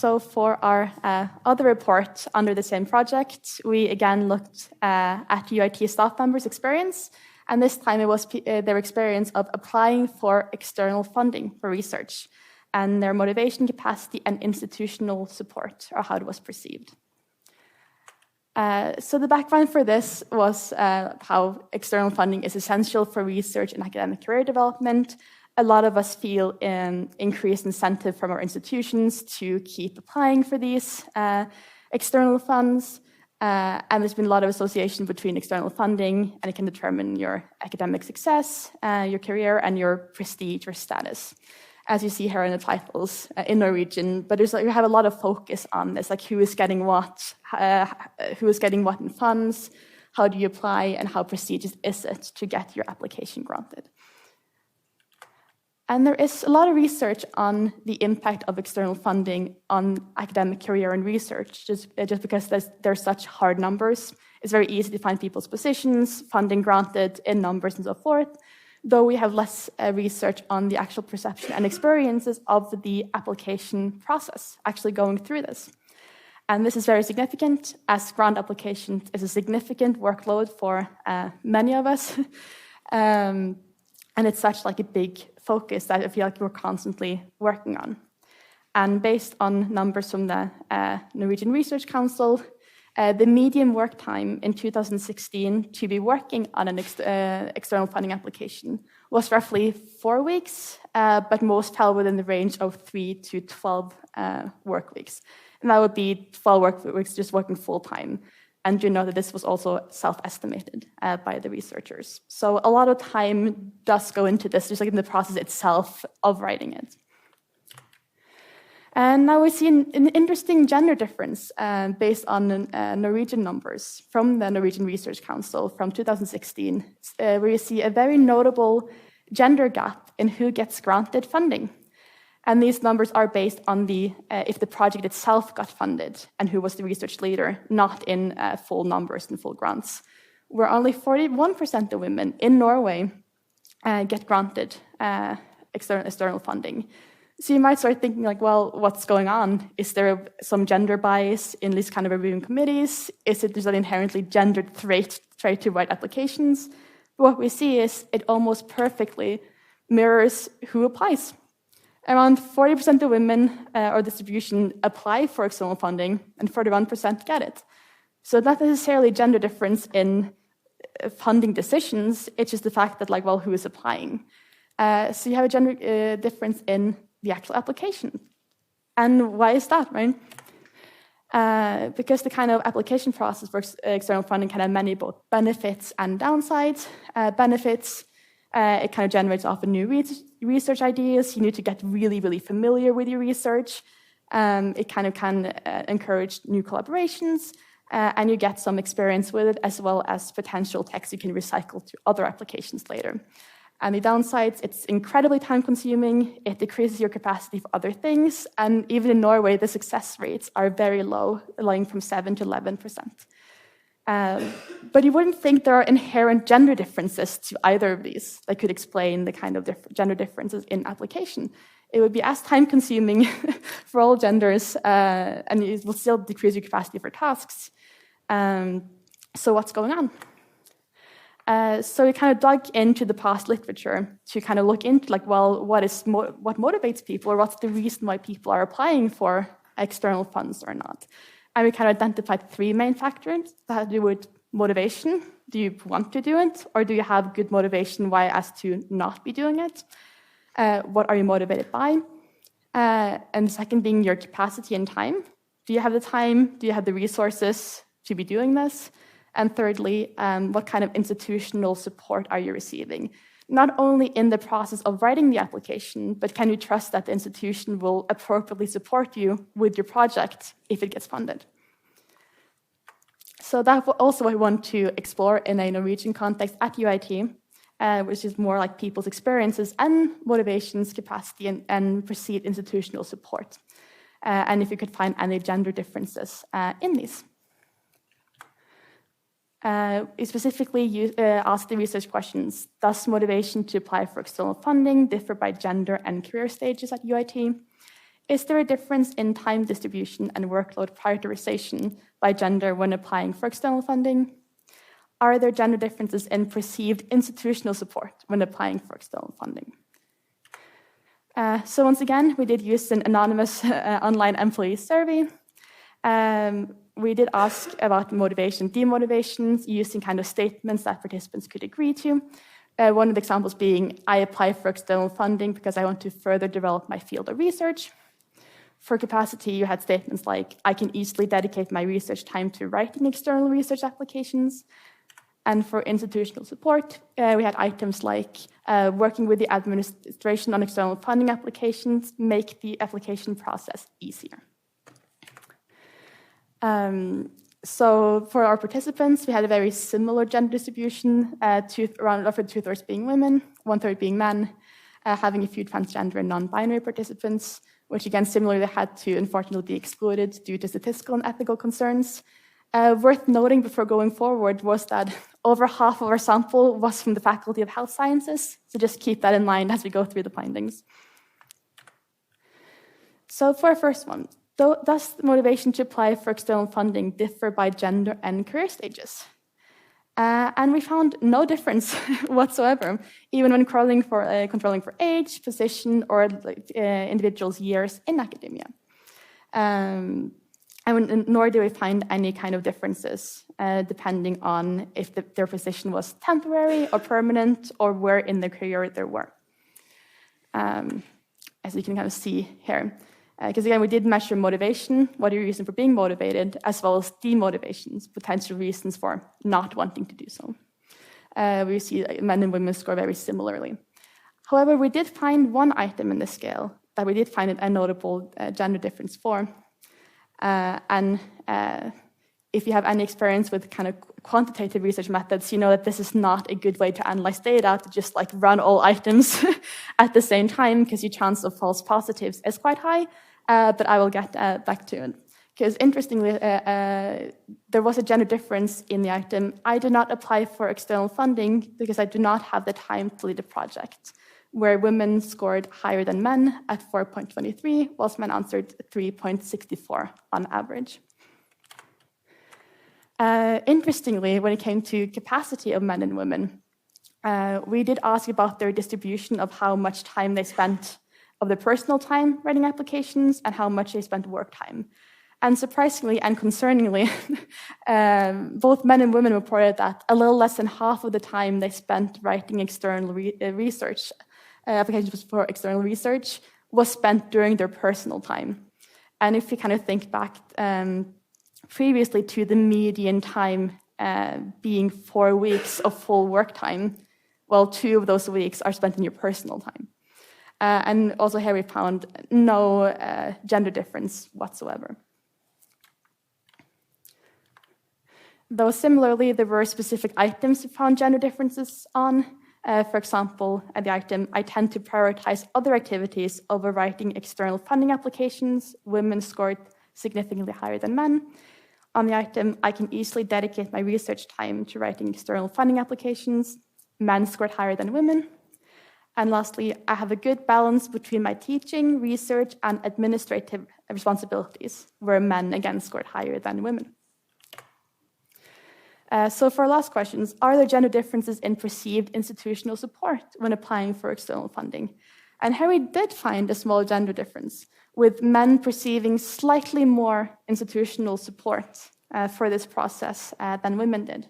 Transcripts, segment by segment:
So for our other report under the same project, we again looked at UiT staff members' experience, and this time it was their experience of applying for external funding for research, and their motivation, capacity, and institutional support, or how it was perceived. So the background for this was how external funding is essential for research and academic career development. A lot of us feel an increased incentive from our institutions to keep applying for these external funds. And there's been a lot of association between external funding, and it can determine your academic success, your career, and your prestige or status, as you see here in the titles in Norwegian. But you have a lot of focus on this, like who is getting what in funds, how do you apply, and how prestigious is it to get your application granted. And there is a lot of research on the impact of external funding on academic career and research, just because there's such hard numbers. It's very easy to find people's positions, funding granted in numbers and so forth, though we have less research on the actual perception and experiences of the application process, actually going through this. And this is very significant, as grant application is a significant workload for many of us. And it's such like a big focus that I feel like we're constantly working on. And based on numbers from the Norwegian Research Council, the median work time in 2016 to be working on an external funding application was roughly 4 weeks, but most fell within the range of 3 to 12 work weeks. And that would be 12 work weeks just working full-time. And you know that this was also self-estimated by the researchers. So a lot of time does go into this, just like in the process itself of writing it. And now we see an interesting gender difference based on Norwegian numbers from the Norwegian Research Council from 2016, where you see a very notable gender gap in who gets granted funding. And these numbers are based on if the project itself got funded and who was the research leader, not in full numbers and full grants, where only 41% of women in Norway get granted external funding. So you might start thinking like, well, what's going on? Is there some gender bias in these kind of reviewing committees? Is it just an inherently gendered trait to write applications? But what we see is it almost perfectly mirrors who applies. Around 40% of women or distribution apply for external funding, and 41% get it. So not necessarily gender difference in funding decisions, it's just the fact that, like, well, who is applying? So you have a gender difference in the actual application. And why is that, right? Because the kind of application process for external funding can have many both benefits and downsides. Benefits, it kind of generates often new research ideas. You need to get really, really familiar with your research. It kind of can encourage new collaborations, and you get some experience with it, as well as potential text you can recycle to other applications later. And the downsides, it's incredibly time-consuming, it decreases your capacity for other things, and even in Norway, the success rates are very low, lying from 7 to 11%. But you wouldn't think there are inherent gender differences to either of these that could explain the kind of gender differences in application. It would be as time-consuming for all genders, and it will still decrease your capacity for tasks. So what's going on? So we kind of dug into the past literature to kind of look into, like, well, what motivates people, or what's the reason why people are applying for external funds or not. And we kind of identified 3 main factors that have to do with motivation. Do you want to do it, or do you have good motivation why as to not be doing it? What are you motivated by? And the second being your capacity and time. Do you have the time? Do you have the resources to be doing this? And thirdly, what kind of institutional support are you receiving? Not only in the process of writing the application, but can you trust that the institution will appropriately support you with your project if it gets funded? So that's also what I want to explore in a Norwegian context at UiT, which is more like people's experiences and motivations, capacity, and perceived institutional support. And if you could find any gender differences in these. We specifically asked the research questions: does motivation to apply for external funding differ by gender and career stages at UiT? is there a difference in time distribution and workload prioritization by gender when applying for external funding? Are there gender differences in perceived institutional support when applying for external funding? So once again, we did use an anonymous online employee survey. We did ask about motivation, demotivations, using kind of statements that participants could agree to. One of the examples being, I apply for external funding because I want to further develop my field of research. For capacity, you had statements like, I can easily dedicate my research time to writing external research applications. And for institutional support, we had items like working with the administration on external funding applications, make the application process easier. So for our participants, we had a very similar gender distribution, around 2/3 being women, 1/3 being men, having a few transgender and non-binary participants, which again similarly had to unfortunately be excluded due to statistical and ethical concerns. Worth noting before going forward was that over half of our sample was from the Faculty of Health Sciences, so just keep that in mind as we go through the findings. So for our first one, does the motivation to apply for external funding differ by gender and career stages? And we found no difference whatsoever, even when controlling for age, position, or individuals' years in academia. And nor do we find any kind of differences depending on if their position was temporary or permanent or where in their career they were. As you can kind of see here. Because again, we did measure motivation, what are your reasons for being motivated, as well as demotivations, potential reasons for not wanting to do so. We see men and women score very similarly. However, we did find one item in the scale that we did find a notable gender difference for. If you have any experience with kind of quantitative research methods, you know that this is not a good way to analyze data, to just like run all items at the same time, because your chance of false positives is quite high, but I will get back to it. Because interestingly, there was a gender difference in the item. I did not apply for external funding because I do not have the time to lead a project, where women scored higher than men at 4.23, whilst men answered 3.64 on average. Interestingly, when it came to capacity of men and women, we did ask about their distribution of how much time they spent of their personal time writing applications and how much they spent work time. And surprisingly and concerningly, both men and women reported that a little less than half of the time they spent writing external research applications for external research was spent during their personal time. And if you kind of think back previously to the median time being 4 weeks of full work time, well, 2 of those weeks are spent in your personal time. And also here we found no gender difference whatsoever. Though similarly, there were specific items we found gender differences on. For example, at the item, I tend to prioritize other activities over writing external funding applications. Women scored significantly higher than men. On the item, I can easily dedicate my research time to writing external funding applications. Men scored higher than women. And lastly, I have a good balance between my teaching, research, and administrative responsibilities, where men again scored higher than women. So for our last questions, are there gender differences in perceived institutional support when applying for external funding? And here we did find a small gender difference, with men perceiving slightly more institutional support for this process than women did,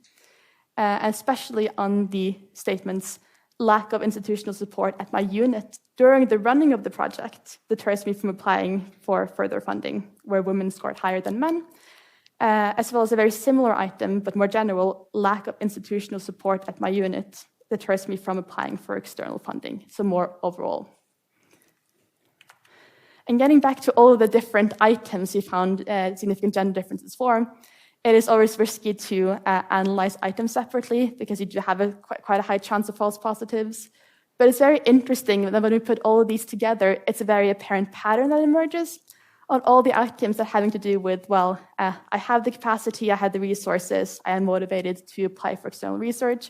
especially on the statements, lack of institutional support at my unit during the running of the project deters me from applying for further funding, where women scored higher than men, as well as a very similar item, but more general, lack of institutional support at my unit deters me from applying for external funding, so more overall. And getting back to all of the different items we found significant gender differences for, it is always risky to analyze items separately because you do have quite a high chance of false positives. But it's very interesting that when we put all of these together, it's a very apparent pattern that emerges on all the items that having to do with, well, I have the capacity, I have the resources, I am motivated to apply for external research,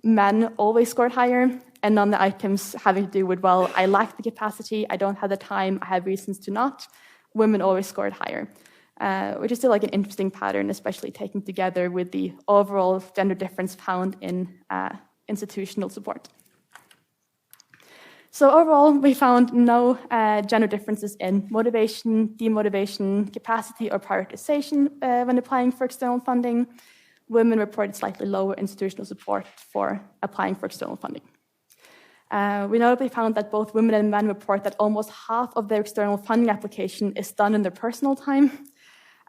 men always scored higher, and on the items having to do with, well, I lack the capacity, I don't have the time, I have reasons to not, women always scored higher, which is still like an interesting pattern, especially taken together with the overall gender difference found in institutional support. So overall, we found no gender differences in motivation, demotivation, capacity, or prioritization when applying for external funding. Women reported slightly lower institutional support for applying for external funding. We notably found that both women and men report that almost half of their external funding application is done in their personal time.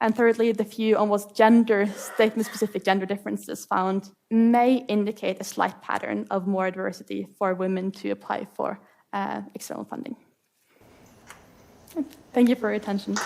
And thirdly, the few almost statement-specific gender differences found may indicate a slight pattern of more adversity for women to apply for external funding. Thank you for your attention.